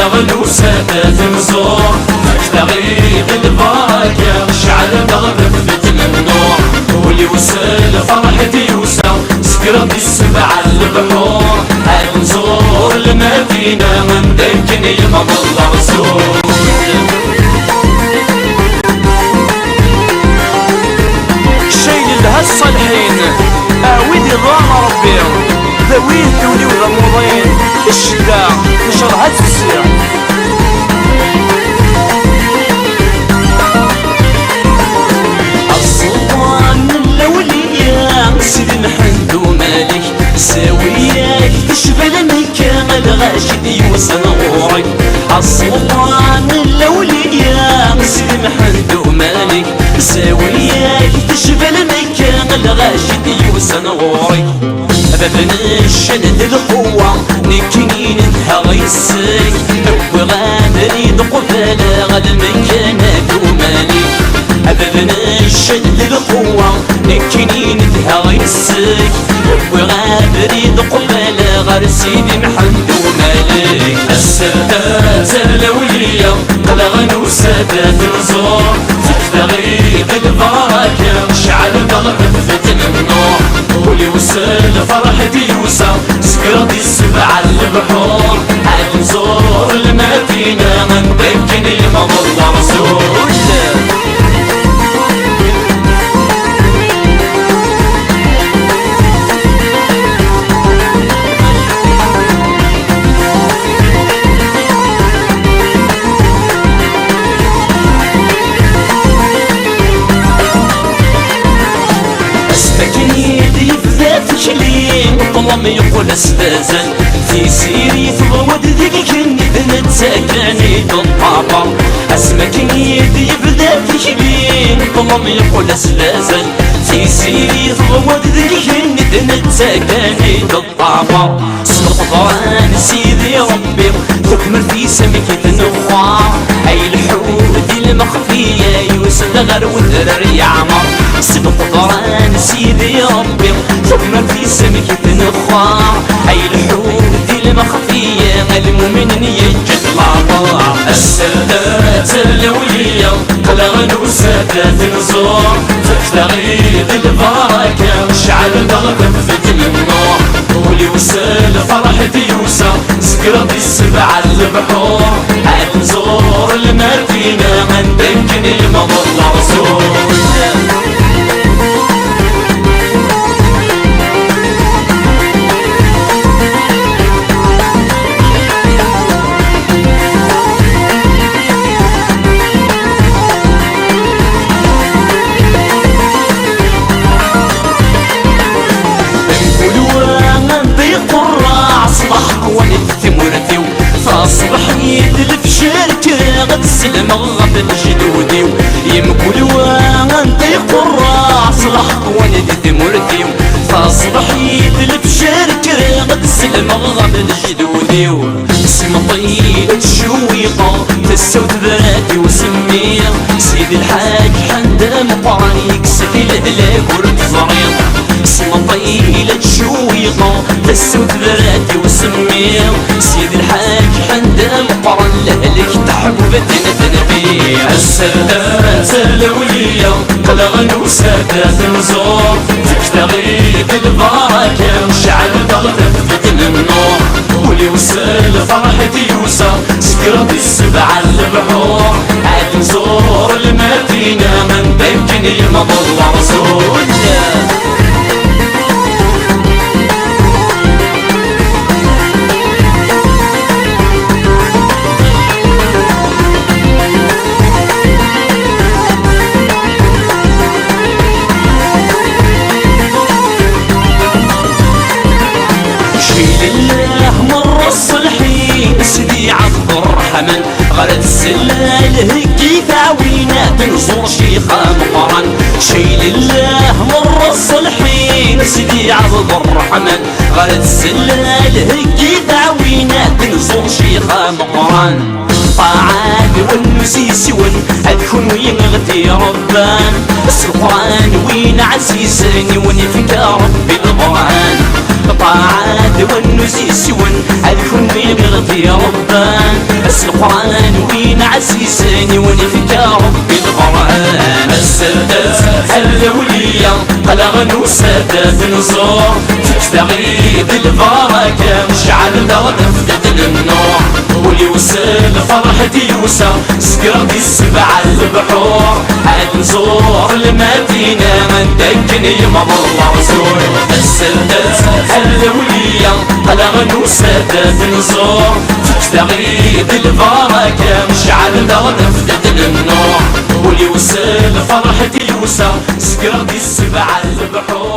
غنوسة تنزور تغيب البركة شعل تغرفت النور واللي وصل فرحتي وصل سكرت السبع البحور نزور المدينة ندكني مضل رسول شايل لها الصالحين ويدي ضام ربي ذويه دولي وغموضين الشدة نشرها تفسير السلطان الأولياء سيدي محمد ومالك ساوياك تشبه المكان الغاشد يوصل نورك السلطان الأولياء سيدي محمد ومالك ساوياك تشبه المكان الغاشد يوصل نورك بابن الشدد القوة نكنين هغيسك وغادري دقبال غد مكانك ومالك بابن الشدد القوة نكنين هغيسك وغادري دقبال غد سيدي محمد ومالك السادات الأولياء طلغن وسادات نزور تغيب البركة شعل ضغط النور واللي وصل فرحتي وصل سكرت السبع البحور عاد نزور المدينة ندكني مضل رسول طلم يقول استاذن في سيري فضود ذيك كني بنت سكني بالطابة اسمك يدي بدا في شبين طلم يقول استاذن في سيري فضود ذيك كني بنت سكني بالطابة اسم القرآن سيدي ربي تكمل في سمك تنخوا اي الحوت المخفية يوسف غير ودر يعمر اسم القرآن سيدي ربي تكمل في سمك تنخوا اي الحوت المخفية المؤمن يجد العطاء السادات الأولياء طلغن وسادات نزور تغيب البركة شعل ضغط النور واللي وصل فرحتي وصل سكرت السبع البحور عاد نزور المدينة ندكني مضل رسول غتسلم غد الجدودي يمكل وانت قرا صلح ولد ثمرتي فاصبح يدلب شركة غتسلم غد الجدودي اسم طيب شويقة تسود براتي وسمية سيد الحاج حندم طريق سفيل الهلاك والتزريط اسم طيلة شويقة تسود براتي وسمية سيد الحاج حندم طرن لهلك تحببتنا تنبيه السادات الأولياء طلغن وسادات نزور تغيب البركة شعل ضغط النور واللي وصل فرحتي وصل سكرت السبع البحور عاد نزور المدينة ندكني مضل رسول الرحمن غرد السلال هكي ثاوينا تنصر شيخا مقرن شيل الله مر الصالحين سيدي عبد الرحمن غرد السلال هكي ثاوينا تنصر شيخا مقرن طاعات والنسيس ون أدخن وين غدي ربان بس القرآن وين عزيزني ونفكى ربي القرآن طاعات والنسيس ون أدخن وين غدي ربان بس ناس القرآن وين عزيزاني ونفكا ربي القرآن السادات الأولية قلغن وسادات نزور في تغيب البركة مشعل دار نفدت النور ولي وسل فرحتي يوسى سكرتي السبعة البحور عاد نزور المدينة من دكني مضى رسول السادات الأولية قلغن وسادات نزور في تغيب البركة مشعل دار نفدت النور ولي وسل فرحتي يوسى سكرتي السبعة البحور